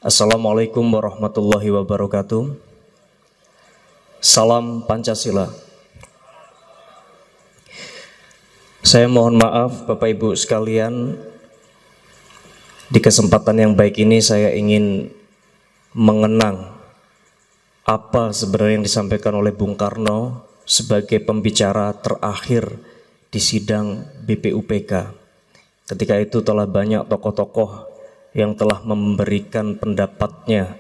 Assalamualaikum warahmatullahi wabarakatuh. Salam Pancasila. Saya mohon maaf Bapak Ibu sekalian, di kesempatan yang baik ini saya ingin mengenang apa sebenarnya yang disampaikan oleh Bung Karno sebagai pembicara terakhir di sidang BPUPK. Ketika itu telah banyak tokoh-tokoh yang telah memberikan pendapatnya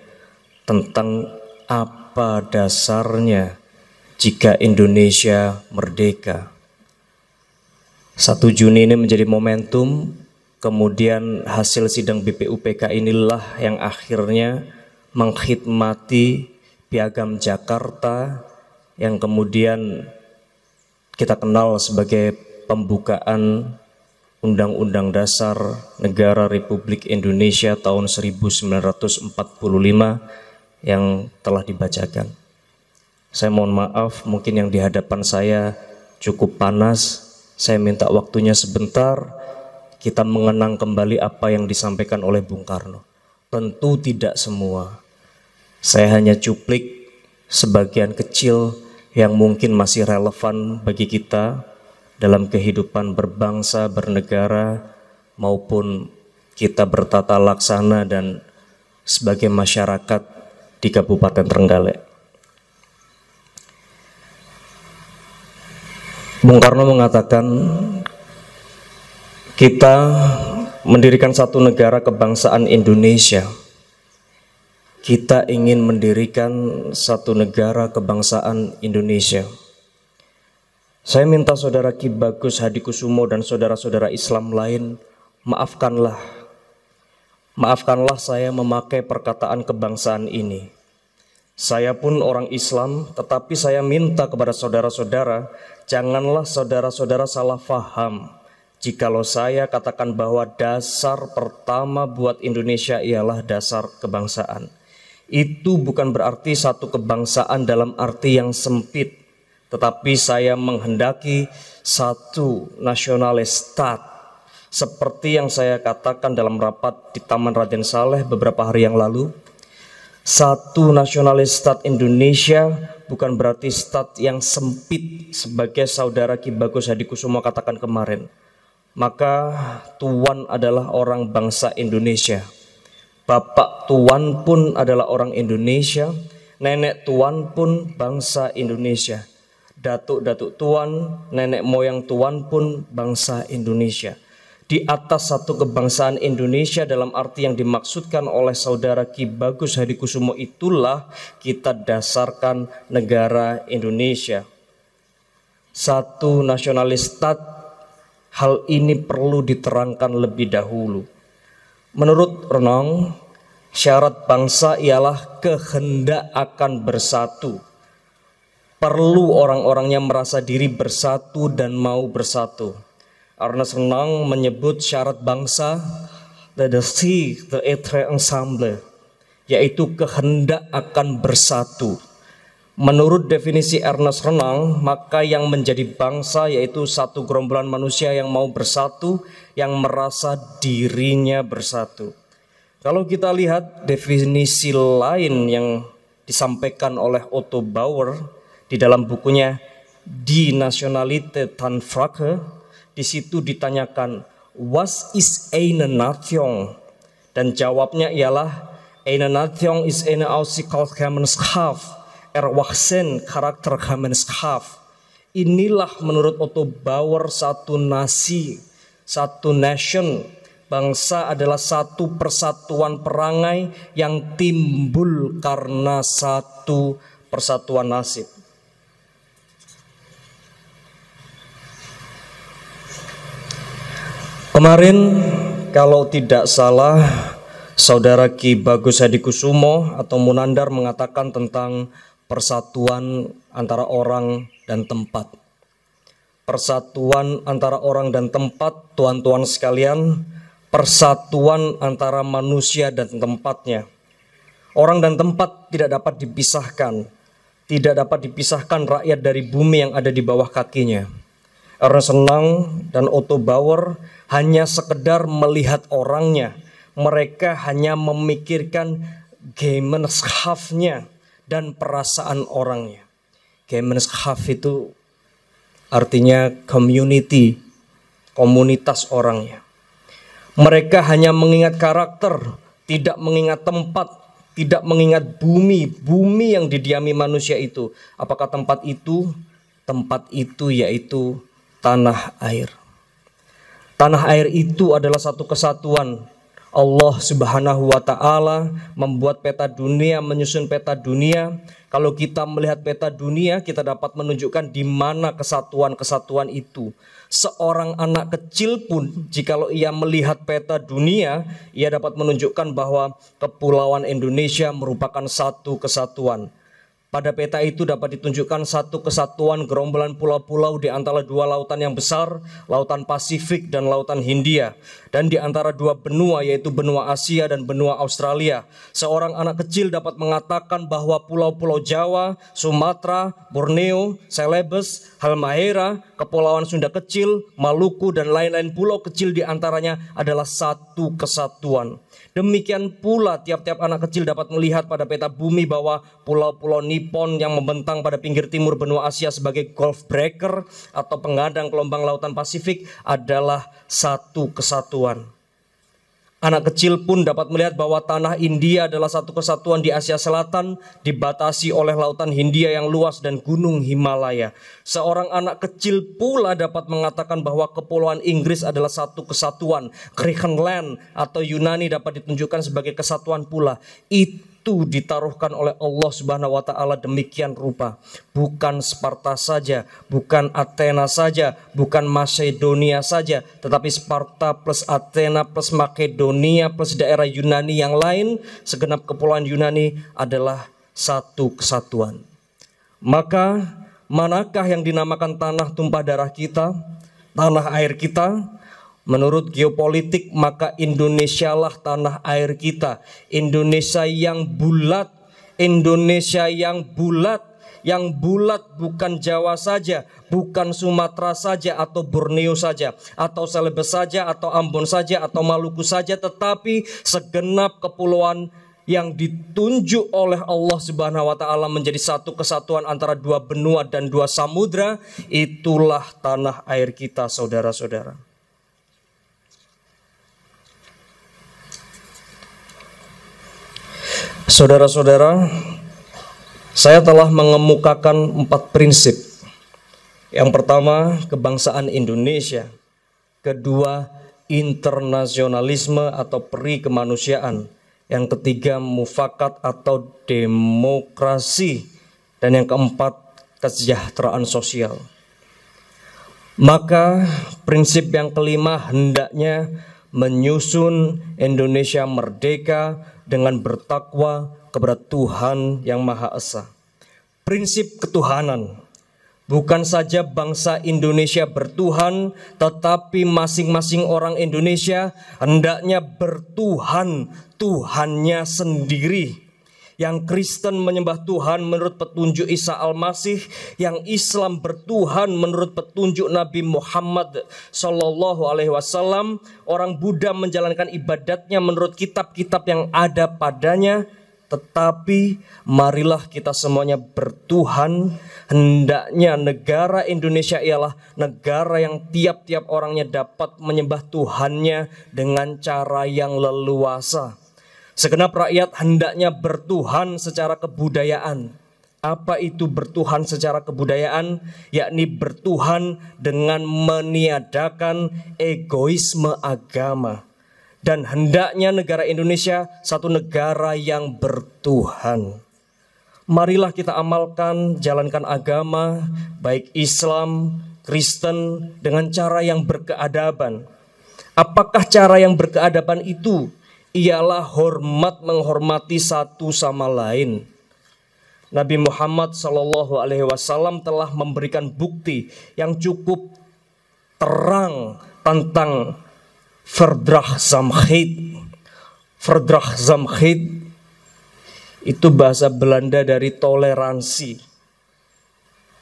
tentang apa dasarnya jika Indonesia merdeka. 1 Juni ini menjadi momentum, kemudian hasil sidang BPUPK inilah yang akhirnya mengkhidmati Piagam Jakarta yang kemudian kita kenal sebagai pembukaan Undang-Undang Dasar Negara Republik Indonesia tahun 1945 yang telah dibacakan. Saya mohon maaf, mungkin yang di hadapan saya cukup panas. Saya minta waktunya sebentar, kita mengenang kembali apa yang disampaikan oleh Bung Karno. Tentu tidak semua. Saya hanya cuplik sebagian kecil yang mungkin masih relevan bagi kita dalam kehidupan berbangsa, bernegara, maupun kita bertata laksana dan sebagai masyarakat di Kabupaten Trenggalek. Bung Karno mengatakan, kita mendirikan satu negara kebangsaan Indonesia. Kita ingin mendirikan satu negara kebangsaan Indonesia. Saya minta saudara Ki Bagus Hadikusumo dan saudara-saudara Islam lain, maafkanlah saya memakai perkataan kebangsaan ini. Saya pun orang Islam, tetapi saya minta kepada saudara-saudara, janganlah saudara-saudara salah faham jikalau saya katakan bahwa dasar pertama buat Indonesia ialah dasar kebangsaan. Itu bukan berarti satu kebangsaan dalam arti yang sempit, tetapi saya menghendaki satu nasionalis stat, seperti yang saya katakan dalam rapat di Taman Raden Saleh beberapa hari yang lalu. Satu nasionalis stat Indonesia bukan berarti stat yang sempit sebagai saudara Ki Bagus Hadikusumo katakan kemarin. Maka Tuan adalah orang bangsa Indonesia, Bapak Tuan pun adalah orang Indonesia, Nenek Tuan pun bangsa Indonesia, Datuk-datuk Tuan, nenek moyang Tuan pun bangsa Indonesia. Di atas satu kebangsaan Indonesia dalam arti yang dimaksudkan oleh saudara Ki Bagus Hadikusumo itulah kita dasarkan negara Indonesia. Satu nasionalis stat, hal ini perlu diterangkan lebih dahulu. Menurut Renong, syarat bangsa ialah kehendak akan bersatu. Perlu orang-orangnya merasa diri bersatu dan mau bersatu. Ernest Renan menyebut syarat bangsa the être ensemble, yaitu kehendak akan bersatu. Menurut definisi Ernest Renan, maka yang menjadi bangsa yaitu satu gerombolan manusia yang mau bersatu, yang merasa dirinya bersatu. Kalau kita lihat definisi lain yang disampaikan oleh Otto Bauer di dalam bukunya Die Nationalität van Frage, di situ ditanyakan, "Was ist eine Nation?" Dan jawabnya ialah, "Eine Nation ist eine Ausdrucksgemeinschaft, erwachsen Charaktergemeinschaft." Inilah menurut Otto Bauer satu nasi, satu nation. Bangsa adalah satu persatuan perangai yang timbul karena satu persatuan nasib. Kemarin kalau tidak salah saudara Ki Bagus Hadikusumo atau Munandar mengatakan tentang persatuan antara orang dan tempat. Persatuan antara orang dan tempat, tuan-tuan sekalian, persatuan antara manusia dan tempatnya. Orang dan tempat tidak dapat dipisahkan. Tidak dapat dipisahkan rakyat dari bumi yang ada di bawah kakinya. Ernest Renan dan Otto Bauer hanya sekedar melihat orangnya, Mereka hanya memikirkan Gemeinschaftnya dan perasaan orangnya. Gemeinschaft itu artinya community, komunitas orangnya. Mereka hanya mengingat karakter, tidak mengingat tempat, tidak mengingat bumi yang didiami manusia itu. Apakah tempat itu? Tempat itu yaitu tanah air. Tanah air itu adalah satu kesatuan. Allah Subhanahu wa Ta'ala membuat peta dunia, menyusun peta dunia. Kalau kita melihat peta dunia, kita dapat menunjukkan di mana kesatuan-kesatuan itu. Seorang anak kecil pun, jikalau ia melihat peta dunia, ia dapat menunjukkan bahwa Kepulauan Indonesia merupakan satu kesatuan. Pada peta itu dapat ditunjukkan satu kesatuan gerombolan pulau-pulau di antara dua lautan yang besar, Lautan Pasifik dan Lautan Hindia. Dan di antara dua benua, yaitu benua Asia dan benua Australia. Seorang anak kecil dapat mengatakan bahwa pulau-pulau Jawa, Sumatera, Borneo, Celebes, Halmahera, Kepulauan Sunda Kecil, Maluku, dan lain-lain pulau kecil di antaranya adalah satu kesatuan. Demikian pula tiap-tiap anak kecil dapat melihat pada peta bumi bahwa pulau-pulau Nippon yang membentang pada pinggir timur benua Asia sebagai Gulf Breaker atau pengadang gelombang Lautan Pasifik adalah satu kesatuan. Anak kecil pun dapat melihat bahwa tanah India adalah satu kesatuan di Asia Selatan, dibatasi oleh Lautan Hindia yang luas dan gunung Himalaya. Seorang anak kecil pula dapat mengatakan bahwa Kepulauan Inggris adalah satu kesatuan. Griechenland atau Yunani dapat ditunjukkan sebagai kesatuan pula. Itu ditaruhkan oleh Allah Subhanahu wa Ta'ala demikian rupa. Bukan Sparta saja, bukan Athena saja, bukan Macedonia saja, tetapi Sparta plus Athena plus Makedonia plus daerah Yunani yang lain, segenap kepulauan Yunani adalah satu kesatuan. Maka manakah yang dinamakan tanah tumpah darah kita, tanah air kita? Menurut geopolitik, maka Indonesialah tanah air kita. Indonesia yang bulat, Indonesia yang bulat. Yang bulat bukan Jawa saja, bukan Sumatera saja atau Borneo saja, atau Celebes saja, atau Ambon saja, atau Maluku saja, tetapi segenap kepulauan yang ditunjuk oleh Allah Subhanahu wa Ta'ala menjadi satu kesatuan antara dua benua dan dua samudra. Itulah tanah air kita, saudara-saudara. Saudara-saudara, saya telah mengemukakan 4 prinsip. Yang pertama, kebangsaan Indonesia. Kedua, internasionalisme atau peri kemanusiaan. Yang ketiga, mufakat atau demokrasi. Dan yang keempat, kesejahteraan sosial. Maka prinsip yang kelima hendaknya menyusun Indonesia merdeka dengan bertakwa kepada Tuhan yang Maha Esa. Prinsip ketuhanan. Bukan saja bangsa Indonesia bertuhan, tetapi masing-masing orang Indonesia hendaknya bertuhan, Tuhannya sendiri. Yang Kristen menyembah Tuhan menurut petunjuk Isa Al-Masih, yang Islam bertuhan menurut petunjuk Nabi Muhammad Sallallahu Alaihi Wasallam, orang Buddha menjalankan ibadatnya menurut kitab-kitab yang ada padanya. Tetapi marilah kita semuanya bertuhan. Hendaknya negara Indonesia ialah negara yang tiap-tiap orangnya dapat menyembah Tuhannya dengan cara yang leluasa. Segenap rakyat hendaknya bertuhan secara kebudayaan. Apa itu bertuhan secara kebudayaan? Yakni bertuhan dengan meniadakan egoisme agama. Dan hendaknya negara Indonesia satu negara yang bertuhan. Marilah kita amalkan, jalankan agama, baik Islam, Kristen, dengan cara yang berkeadaban. Apakah cara yang berkeadaban itu? Ialah hormat menghormati satu sama lain. Nabi Muhammad Sallallahu Alaihi Wasallam telah memberikan bukti yang cukup terang tentang Verdraagzaamheid. Verdraagzaamheid itu bahasa Belanda dari toleransi,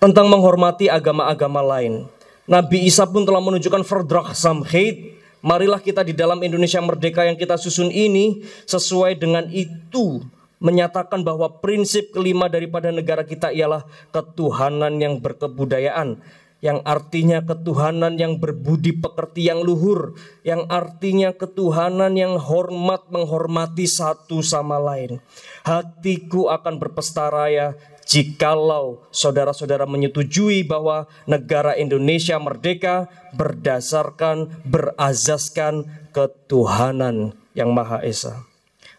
tentang menghormati agama-agama lain. Nabi Isa pun telah menunjukkan Verdraagzaamheid, Marilah kita di dalam Indonesia Merdeka yang kita susun ini sesuai dengan itu menyatakan bahwa prinsip kelima daripada negara kita ialah ketuhanan yang berkebudayaan, yang artinya ketuhanan yang berbudi pekerti yang luhur, yang artinya ketuhanan yang hormat menghormati satu sama lain. Hatiku akan berpesta raya jikalau saudara-saudara menyetujui bahwa negara Indonesia merdeka berdasarkan, berazaskan ketuhanan yang Maha Esa.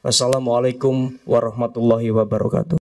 Wassalamualaikum warahmatullahi wabarakatuh.